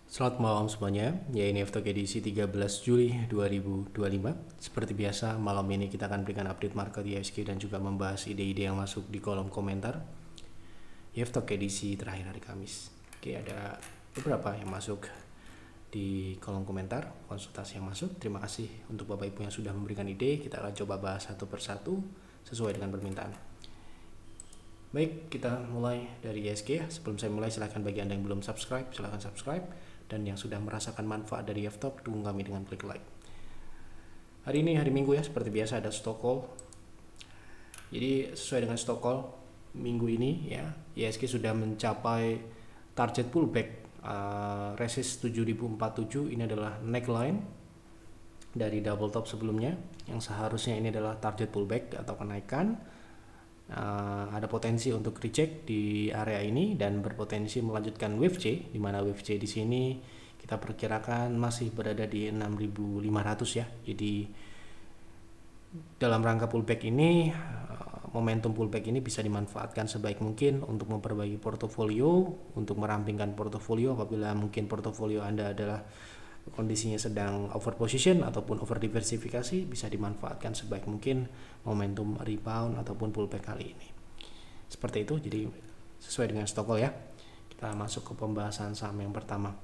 Selamat malam semuanya, ya ini FTOK edisi 13 Juli 2025. Seperti biasa, malam ini kita akan berikan update market IHSG dan juga membahas ide-ide yang masuk di kolom komentar FTOK edisi terakhir hari Kamis. Oke, ada beberapa yang masuk di kolom komentar, konsultasi yang masuk. Terima kasih untuk Bapak Ibu yang sudah memberikan ide. Kita akan coba bahas satu persatu sesuai dengan permintaan. Baik, kita mulai dari IHSG ya. Sebelum saya mulai, silahkan bagi Anda yang belum subscribe, silahkan subscribe. Dan yang sudah merasakan manfaat dari FTOK, dukung kami dengan klik like. Hari ini hari Minggu ya, seperti biasa ada stock call. Jadi sesuai dengan stock call minggu ini ya, IHSG sudah mencapai target pullback resist 7047. Ini adalah neckline dari double top sebelumnya, yang seharusnya ini adalah target pullback atau kenaikan. Ada potensi untuk reject di area ini dan berpotensi melanjutkan wave C, di mana wave C di sini kita perkirakan masih berada di 6.500 ya. Jadi dalam rangka pullback ini, momentum pullback ini bisa dimanfaatkan sebaik mungkin untuk memperbaiki portofolio, untuk merampingkan portofolio apabila mungkin portofolio Anda adalah kondisinya sedang over position ataupun over diversifikasi, bisa dimanfaatkan sebaik mungkin momentum rebound ataupun pullback kali ini. Seperti itu, jadi sesuai dengan stock call ya. Kita masuk ke pembahasan saham yang pertama.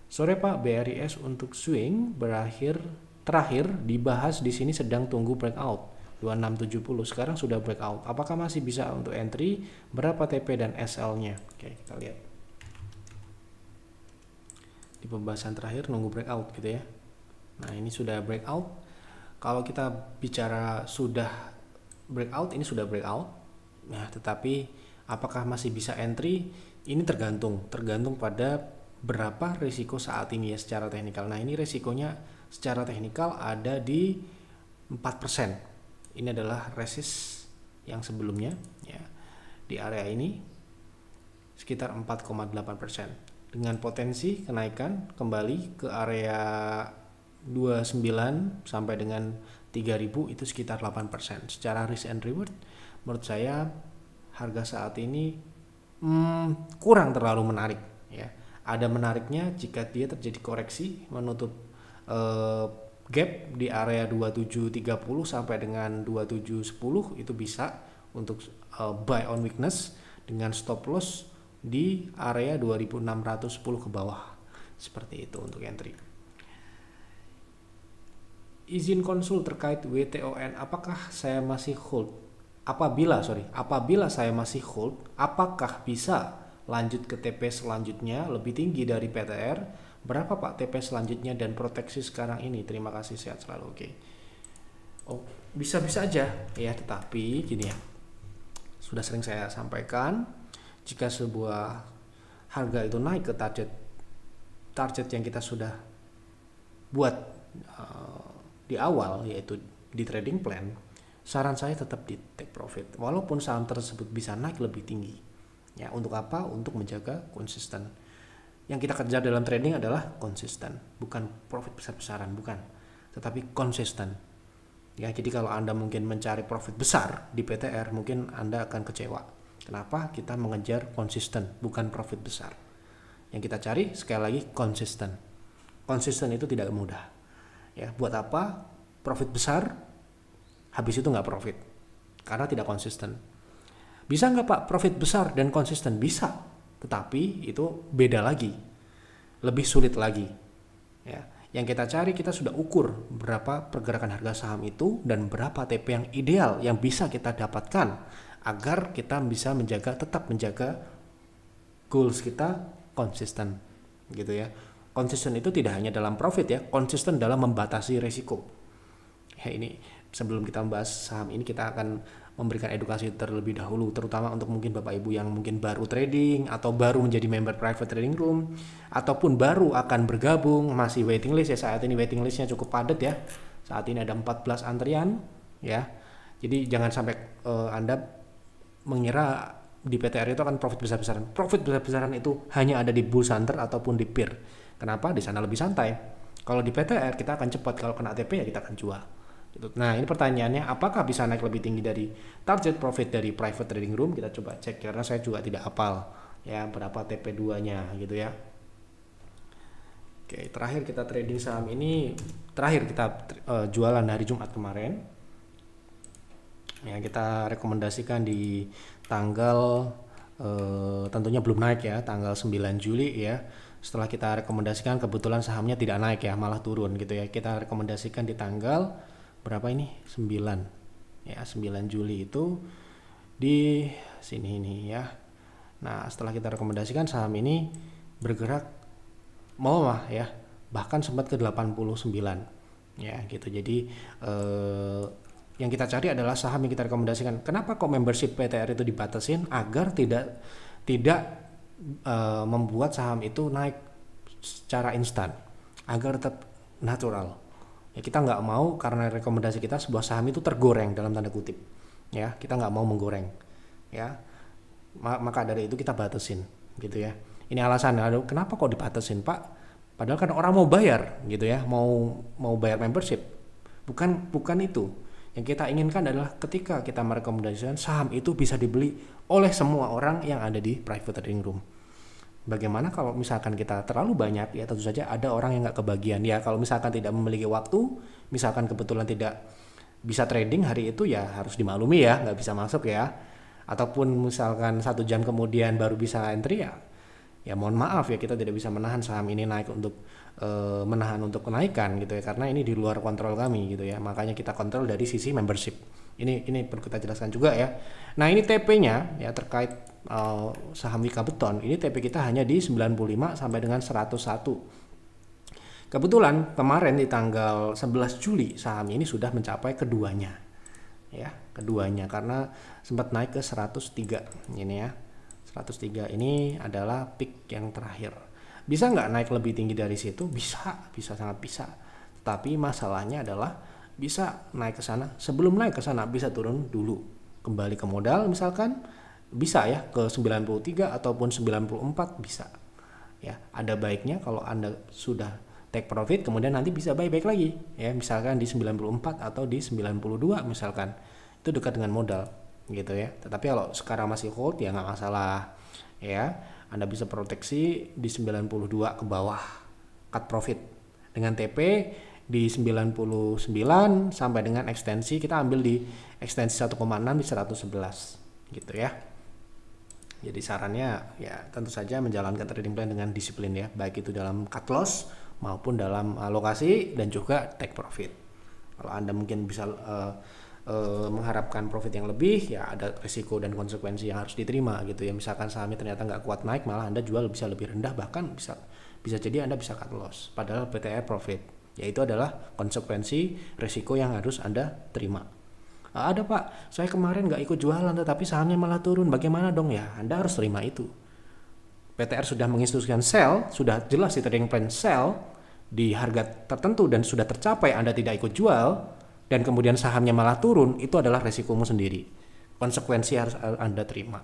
Sore Pak, BRIS untuk swing terakhir dibahas di sini sedang tunggu breakout 2670. Sekarang sudah breakout. Apakah masih bisa untuk entry? Berapa TP dan SL-nya? Oke, kita lihat. Di pembahasan terakhir nunggu breakout gitu ya. Nah, ini sudah breakout. Kalau kita bicara sudah breakout, ini sudah breakout. Nah, tetapi apakah masih bisa entry? Ini tergantung pada berapa risiko saat ini ya secara teknikal. Nah, ini risikonya secara teknikal ada di 4%. Ini adalah resist yang sebelumnya ya. Di area ini sekitar 4,8%. Dengan potensi kenaikan kembali ke area 29 sampai dengan 3000 itu sekitar 8%. Secara risk and reward menurut saya harga saat ini kurang terlalu menarik ya. Ada menariknya jika dia terjadi koreksi menutup gap di area 2730 sampai dengan 2710, itu bisa untuk buy on weakness dengan stop loss di area 2610 ke bawah. Seperti itu untuk entry. Izin konsul terkait WTON, apakah saya masih hold? Apabila saya masih hold, apakah bisa lanjut ke TP selanjutnya lebih tinggi dari PTR? Berapa Pak TP selanjutnya dan proteksi sekarang ini? Terima kasih, sehat selalu. Oke. Oh, bisa-bisa aja ya, tetapi gini ya. Sudah sering saya sampaikan, jika sebuah harga itu naik ke target yang kita sudah buat di awal, yaitu di trading plan, saran saya tetap di take profit walaupun saham tersebut bisa naik lebih tinggi ya. Untuk apa? Untuk menjaga konsisten. Yang kita kerja dalam trading adalah konsisten, bukan profit besar-besaran, bukan, tetapi konsisten ya. Jadi kalau Anda mungkin mencari profit besar di PTR, mungkin Anda akan kecewa. Kenapa? Kita mengejar konsisten, bukan profit besar. Yang kita cari sekali lagi konsisten. Konsisten itu tidak mudah. Ya, buat apa profit besar habis itu nggak profit? Karena tidak konsisten. Bisa nggak Pak profit besar dan konsisten? Bisa, tetapi itu beda lagi, lebih sulit lagi. Ya, yang kita cari, kita sudah ukur berapa pergerakan harga saham itu dan berapa TP yang ideal yang bisa kita dapatkan agar kita bisa tetap menjaga goals kita konsisten gitu ya. Konsisten itu tidak hanya dalam profit ya, konsisten dalam membatasi risiko. Ya, ini sebelum kita membahas saham ini, kita akan memberikan edukasi terlebih dahulu, terutama untuk mungkin Bapak Ibu yang mungkin baru trading atau baru menjadi member private trading room ataupun baru akan bergabung, masih waiting list ya. Saat ini waiting listnya cukup padat ya. Saat ini ada 14 antrian ya. Jadi jangan sampai Anda mengira di PTR itu akan profit besar-besaran. Profit besar-besaran itu hanya ada di Bull Hunter ataupun di PIR. Kenapa? Di sana lebih santai. Kalau di PTR kita akan cepat, kalau kena TP ya kita akan jual. Nah, ini pertanyaannya, apakah bisa naik lebih tinggi dari target profit dari private trading room? Kita coba cek, karena saya juga tidak hafal ya berapa TP2-nya gitu ya. Oke, terakhir kita trading saham ini, terakhir kita jualan hari Jumat kemarin. Ya, kita rekomendasikan di tanggal tentunya belum naik ya, tanggal 9 Juli ya. Setelah kita rekomendasikan kebetulan sahamnya tidak naik ya, malah turun gitu ya. Kita rekomendasikan di tanggal berapa ini? 9. Ya, 9 Juli itu di sini ini ya. Nah, setelah kita rekomendasikan saham ini bergerak melemah ya, bahkan sempat ke 89 ya gitu. Jadi yang kita cari adalah saham yang kita rekomendasikan. Kenapa kok membership PTR itu dibatasin? Agar tidak membuat saham itu naik secara instan, agar tetap natural. Ya, kita nggak mau karena rekomendasi kita sebuah saham itu tergoreng dalam tanda kutip. Ya, kita nggak mau menggoreng. Ya, maka dari itu kita batasin, gitu ya. Ini alasan. Kenapa kok dibatasin, Pak? Padahal kan orang mau bayar, gitu ya, mau bayar membership. Bukan itu. Yang kita inginkan adalah ketika kita merekomendasikan saham itu bisa dibeli oleh semua orang yang ada di private trading room. Bagaimana kalau misalkan kita terlalu banyak, ya tentu saja ada orang yang nggak kebagian. Ya kalau misalkan tidak memiliki waktu, misalkan kebetulan tidak bisa trading hari itu, ya harus dimaklumi ya, nggak bisa masuk ya. Ataupun misalkan 1 jam kemudian baru bisa entry ya mohon maaf ya, kita tidak bisa menahan saham ini naik untuk menahan untuk kenaikan gitu ya, karena ini di luar kontrol kami gitu ya. Makanya kita kontrol dari sisi membership. Ini perlu kita jelaskan juga ya. Nah, ini TP-nya ya terkait saham Wika Beton. Ini TP kita hanya di 95 sampai dengan 101. Kebetulan kemarin di tanggal 11 Juli saham ini sudah mencapai keduanya. Ya, keduanya karena sempat naik ke 103 ini ya. 103 ini adalah peak yang terakhir. Bisa nggak naik lebih tinggi dari situ? Bisa sangat bisa. Tapi masalahnya adalah bisa naik ke sana. Sebelum naik ke sana bisa turun dulu. Kembali ke modal misalkan bisa ya ke 93 ataupun 94 bisa. Ya, ada baiknya kalau Anda sudah take profit kemudian nanti bisa buyback lagi ya, misalkan di 94 atau di 92 misalkan. Itu dekat dengan modal gitu ya. Tetapi kalau sekarang masih hold ya nggak masalah ya. Anda bisa proteksi di 92 ke bawah, cut profit dengan TP di 99 sampai dengan ekstensi kita ambil di ekstensi 1,6 di 111 gitu ya. Jadi sarannya ya tentu saja menjalankan trading plan dengan disiplin ya, baik itu dalam cut loss maupun dalam alokasi dan juga take profit. Kalau Anda mungkin bisa mengharapkan profit yang lebih, ya ada risiko dan konsekuensi yang harus diterima gitu ya. Misalkan sahamnya ternyata nggak kuat naik, malah Anda jual bisa lebih rendah, bahkan bisa jadi Anda bisa cut loss padahal PTR profit. Yaitu adalah konsekuensi risiko yang harus Anda terima. Ada Pak, saya kemarin nggak ikut jualan tetapi sahamnya malah turun, bagaimana dong? Ya Anda harus terima itu. PTR sudah menginstruksikan sell, sudah jelas di trading plan sell di harga tertentu dan sudah tercapai, Anda tidak ikut jual dan kemudian sahamnya malah turun, itu adalah resikomu sendiri. Konsekuensi harus Anda terima.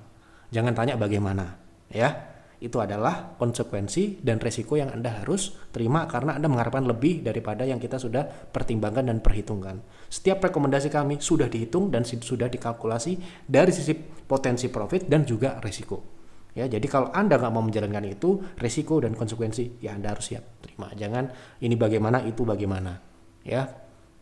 Jangan tanya bagaimana, ya. Itu adalah konsekuensi dan resiko yang Anda harus terima karena Anda mengharapkan lebih daripada yang kita sudah pertimbangkan dan perhitungkan. Setiap rekomendasi kami sudah dihitung dan sudah dikalkulasi dari sisi potensi profit dan juga resiko. Ya, jadi kalau Anda nggak mau menjalankan itu, resiko dan konsekuensi, ya Anda harus siap terima. Jangan ini bagaimana, itu bagaimana, ya.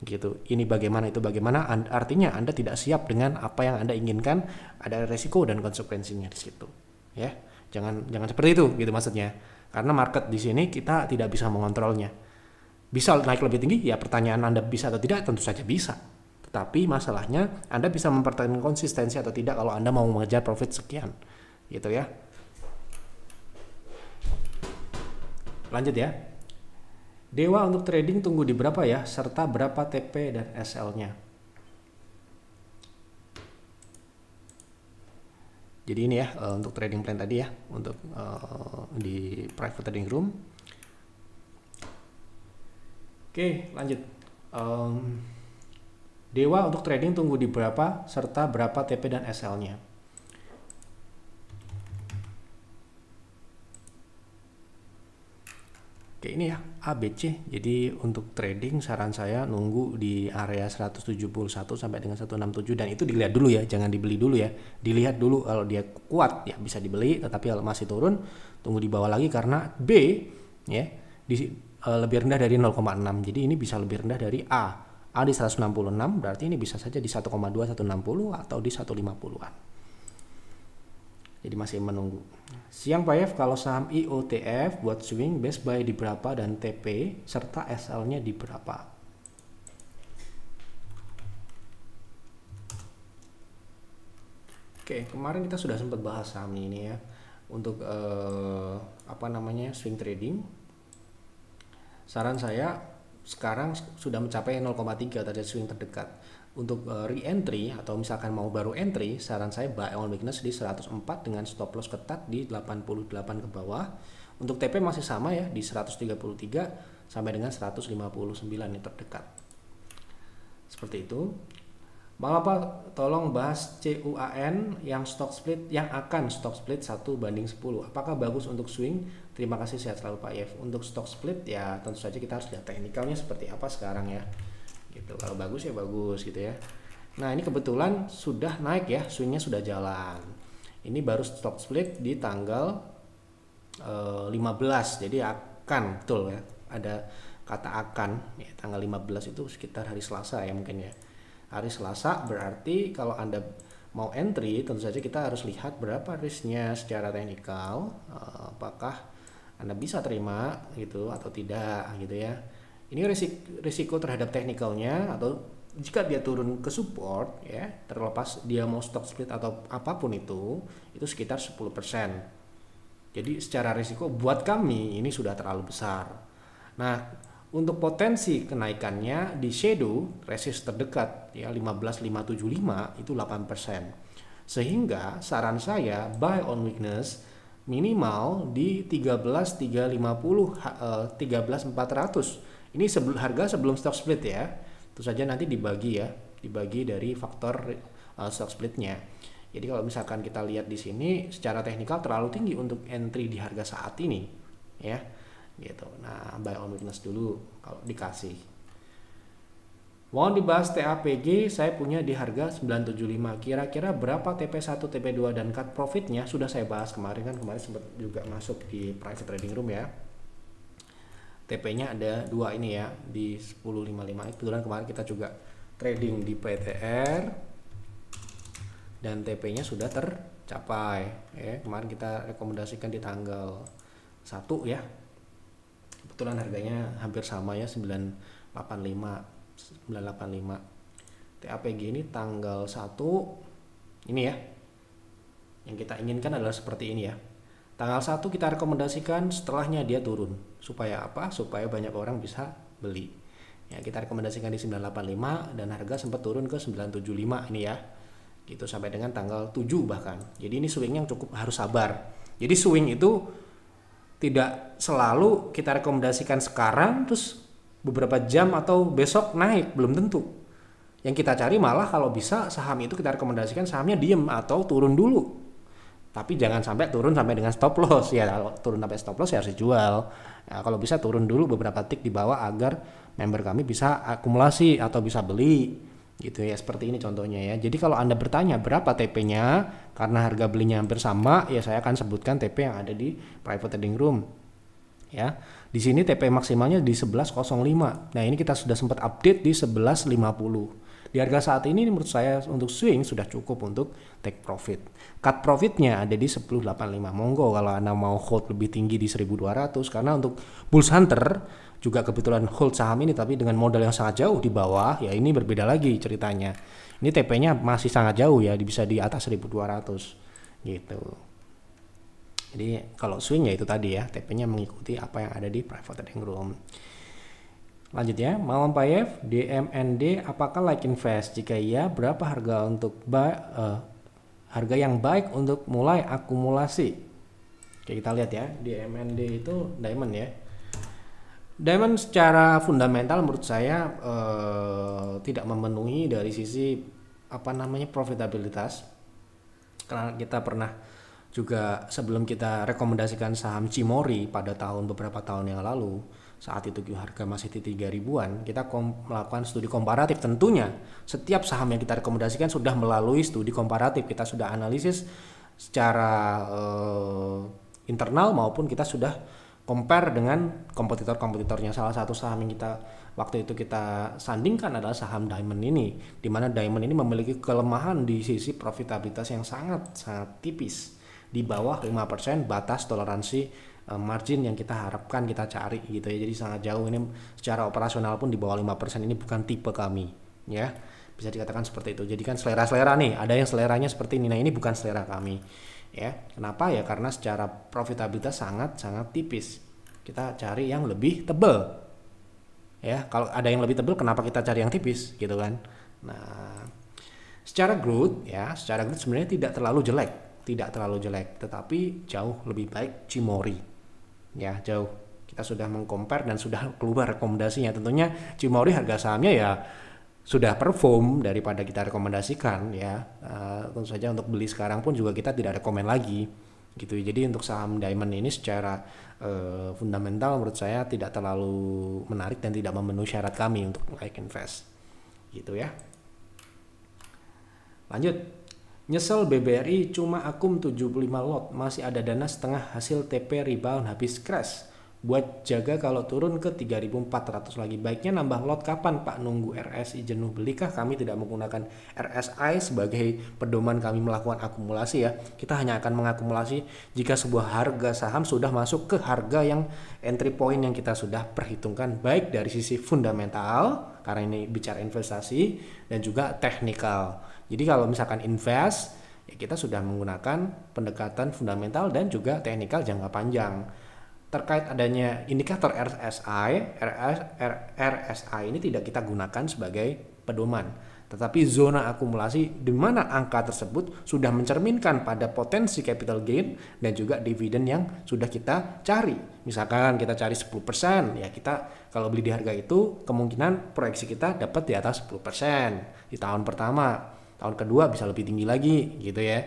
Gitu. Ini bagaimana, itu bagaimana, artinya Anda tidak siap dengan apa yang Anda inginkan, ada resiko dan konsekuensinya di situ, ya. Jangan seperti itu gitu maksudnya. Karena market di sini kita tidak bisa mengontrolnya. Bisa naik lebih tinggi? Ya pertanyaan Anda bisa atau tidak, tentu saja bisa. Tetapi masalahnya Anda bisa mempertahankan konsistensi atau tidak kalau Anda mau mengejar profit sekian. Gitu ya. Lanjut ya. Dewa untuk trading tunggu di berapa ya, serta berapa TP dan SL-nya. Jadi ini ya untuk trading plan tadi ya, untuk di private trading room. Oke, lanjut. Dewa untuk trading tunggu di berapa, serta berapa TP dan SL-nya. Oke, ini ya ABC. Jadi untuk trading saran saya nunggu di area 171 sampai dengan 167 dan itu dilihat dulu ya, jangan dibeli dulu ya. Dilihat dulu, kalau dia kuat ya bisa dibeli, tetapi kalau masih turun tunggu di bawah lagi karena B ya di lebih rendah dari 0,6. Jadi ini bisa lebih rendah dari A. A di 166, berarti ini bisa saja di 1,2160 atau di 150-an. Jadi masih menunggu. Siang Pak F, kalau saham IOTF buat swing best buy di berapa dan TP serta SL-nya di berapa? Oke, kemarin kita sudah sempat bahas saham ini ya. Untuk swing trading. Saran saya sekarang sudah mencapai 0,3 target swing terdekat. Untuk re-entry atau misalkan mau baru entry, saran saya buy on weakness di 104 dengan stop loss ketat di 88 ke bawah. Untuk TP masih sama ya, di 133 sampai dengan 159 yang terdekat. Seperti itu. Bang apa tolong bahas CUAN yang akan stock split 1:10. Apakah bagus untuk swing? Terima kasih, sehat selalu Pak Yev. Untuk stock split ya tentu saja kita harus lihat teknikalnya seperti apa sekarang ya. Gitu. Kalau bagus ya bagus gitu ya. Nah, ini kebetulan sudah naik ya, swingnya sudah jalan. Ini baru stock split di tanggal 15. Jadi akan betul ya. Ada kata akan ya, tanggal 15 itu sekitar hari Selasa ya mungkin ya. Hari Selasa berarti kalau Anda mau entry tentu saja kita harus lihat berapa risknya secara teknikal, apakah Anda bisa terima gitu atau tidak gitu ya. Ini risiko terhadap teknikalnya, atau jika dia turun ke support ya, terlepas dia mau stock split atau apapun itu sekitar 10%. Jadi secara risiko buat kami ini sudah terlalu besar. Nah, untuk potensi kenaikannya di shadow resist terdekat ya 15575 itu 8%. Sehingga saran saya buy on weakness minimal di 13400. Ini harga sebelum stock split ya. Itu saja nanti dibagi dari faktor stock splitnya. Jadi kalau misalkan kita lihat di sini secara teknikal terlalu tinggi untuk entry di harga saat ini ya. Gitu. Nah, buy on weakness dulu kalau dikasih. Mohon dibahas TAPG, saya punya di harga 975. Kira-kira berapa TP1, TP2 dan cut profitnya sudah saya bahas kemarin sempat juga masuk di private trading room ya. TP-nya ada dua ini ya di 1055. Kebetulan kemarin kita juga trading di PTR dan TP-nya sudah tercapai ya. Kemarin kita rekomendasikan di tanggal 1 ya. Kebetulan harganya hampir sama ya 985. TAPG ini tanggal 1 ini ya. Yang kita inginkan adalah seperti ini ya. Tanggal 1 kita rekomendasikan, setelahnya dia turun. Supaya apa? Supaya banyak orang bisa beli. Ya, kita rekomendasikan di 985 dan harga sempat turun ke 975 ini ya. Gitu sampai dengan tanggal 7 bahkan. Jadi ini swing yang cukup harus sabar. Jadi swing itu tidak selalu kita rekomendasikan sekarang terus beberapa jam atau besok naik, belum tentu. Yang kita cari malah kalau bisa saham itu kita rekomendasikan sahamnya diem atau turun dulu. Tapi jangan sampai turun sampai dengan stop loss ya. Kalau turun sampai stop loss ya harus dijual. Ya, kalau bisa turun dulu beberapa tick di bawah agar member kami bisa akumulasi atau bisa beli. Gitu ya, seperti ini contohnya ya. Jadi kalau Anda bertanya berapa TP-nya karena harga belinya hampir sama, ya saya akan sebutkan TP yang ada di private trading room. Ya. Di sini TP maksimalnya di 11.05. Nah, ini kita sudah sempat update di 11.50. Di harga saat ini menurut saya untuk swing sudah cukup untuk take profit. Cut profitnya ada di 10.85. Monggo kalau Anda mau hold lebih tinggi di 1.200 karena untuk Bulls Hunter juga kebetulan hold saham ini tapi dengan modal yang sangat jauh di bawah ya, ini berbeda lagi ceritanya. Ini TP-nya masih sangat jauh ya, bisa di atas 1.200 gitu. Jadi kalau swing ya itu tadi ya, TP-nya mengikuti apa yang ada di private trading room. Lanjut ya, malam Pak Yev, DMND apakah like invest? Jika iya, berapa harga untuk harga yang baik untuk mulai akumulasi? Oke, kita lihat ya, DMND itu diamond ya. Diamond secara fundamental menurut saya tidak memenuhi dari sisi profitabilitas. Karena kita pernah juga sebelum kita rekomendasikan saham Cimori pada beberapa tahun yang lalu, saat itu harga masih di 3.000-an, kita melakukan studi komparatif. Tentunya setiap saham yang kita rekomendasikan sudah melalui studi komparatif, kita sudah analisis secara internal maupun kita sudah compare dengan kompetitor-kompetitornya. Salah satu saham yang waktu itu kita sandingkan adalah saham Diamond ini, di mana Diamond ini memiliki kelemahan di sisi profitabilitas yang sangat tipis, di bawah 5% batas toleransi margin yang kita harapkan kita cari gitu ya. Jadi sangat jauh, ini secara operasional pun di bawah 5%, ini bukan tipe kami ya, bisa dikatakan seperti itu. Jadi kan selera-selera nih, ada yang seleranya seperti ini, nah ini bukan selera kami ya. Kenapa ya? Karena secara profitabilitas sangat tipis. Kita cari yang lebih tebal ya. Kalau ada yang lebih tebal, kenapa kita cari yang tipis gitu kan. Nah, secara growth sebenarnya tidak terlalu jelek, tetapi jauh lebih baik Cimory ya. Jauh, kita sudah mengcompare dan sudah keluar rekomendasinya. Tentunya Cimory harga sahamnya ya sudah perform daripada kita rekomendasikan ya. Tentu saja untuk beli sekarang pun juga kita tidak rekomend lagi gitu. Jadi untuk saham Diamond ini secara fundamental menurut saya tidak terlalu menarik dan tidak memenuhi syarat kami untuk like invest gitu ya. Lanjut, nyesel BBRI cuma akum 75 lot, masih ada dana setengah hasil TP rebound habis crash. Buat jaga kalau turun ke 3.400 lagi. Baiknya nambah lot kapan Pak? Nunggu RSI jenuh belikah? Kami tidak menggunakan RSI sebagai pedoman kami melakukan akumulasi ya. Kita hanya akan mengakumulasi jika sebuah harga saham sudah masuk ke harga yang entry point yang kita sudah perhitungkan, baik dari sisi fundamental, karena ini bicara investasi, dan juga teknikal. Jadi kalau misalkan invest, ya kita sudah menggunakan pendekatan fundamental dan juga teknikal jangka panjang. Terkait adanya indikator RSI ini tidak kita gunakan sebagai pedoman, tetapi zona akumulasi di mana angka tersebut sudah mencerminkan pada potensi capital gain dan juga dividen yang sudah kita cari. Misalkan kita cari 10%, ya kita kalau beli di harga itu kemungkinan proyeksi kita dapat di atas 10% di tahun pertama, tahun kedua bisa lebih tinggi lagi gitu ya.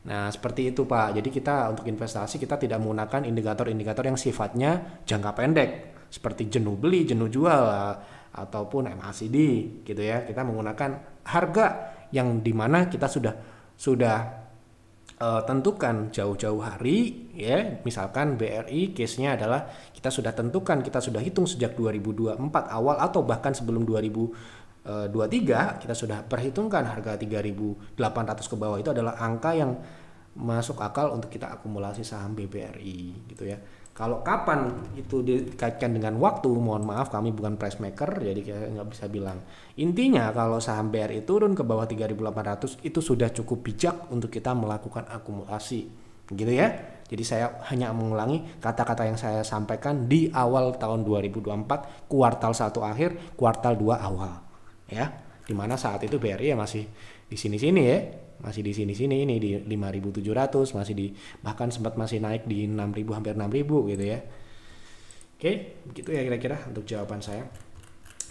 Nah seperti itu Pak. Jadi kita untuk investasi kita tidak menggunakan indikator-indikator yang sifatnya jangka pendek seperti jenuh beli, jenuh jual ataupun MACD gitu ya. Kita menggunakan harga yang dimana kita sudah tentukan jauh-jauh hari ya. Misalkan BRI case-nya adalah kita sudah tentukan, kita sudah hitung sejak 2024 awal atau bahkan sebelum 2023 kita sudah perhitungkan harga 3.800 ke bawah itu adalah angka yang masuk akal untuk kita akumulasi saham BBRI gitu ya. Kalau kapan itu dikaitkan dengan waktu, mohon maaf kami bukan price maker, jadi kita nggak bisa bilang. Intinya kalau saham BRI turun ke bawah 3.800 itu sudah cukup bijak untuk kita melakukan akumulasi gitu ya. Jadi saya hanya mengulangi kata-kata yang saya sampaikan di awal tahun 2024, kuartal 1 akhir, kuartal 2 awal. Ya, dimana saat itu BRI ya masih di sini-sini ya, masih di sini-sini, ini di 5.700, masih di bahkan sempat masih naik di 6.000, hampir 6.000 gitu ya. Oke, begitu ya kira-kira untuk jawaban saya.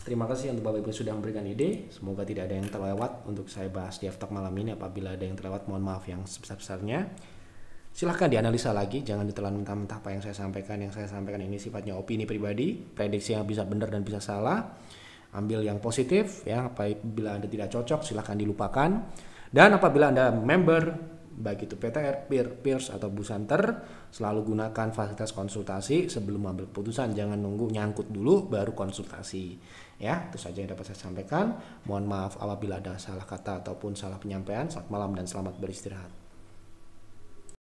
Terima kasih untuk Bapak Ibu sudah memberikan ide. Semoga tidak ada yang terlewat untuk saya bahas di Aftalk malam ini. Apabila ada yang terlewat, mohon maaf yang sebesar-besarnya. Silahkan dianalisa lagi, jangan ditelan mentah-mentah apa yang saya sampaikan. Yang saya sampaikan ini sifatnya opini pribadi, prediksi yang bisa benar dan bisa salah. Ambil yang positif ya, apabila Anda tidak cocok silahkan dilupakan. Dan apabila Anda member baik itu PTR, Peers atau Busanter, selalu gunakan fasilitas konsultasi sebelum ambil keputusan. Jangan nunggu nyangkut dulu baru konsultasi. Ya, itu saja yang dapat saya sampaikan. Mohon maaf apabila ada salah kata ataupun salah penyampaian. Selamat malam dan selamat beristirahat.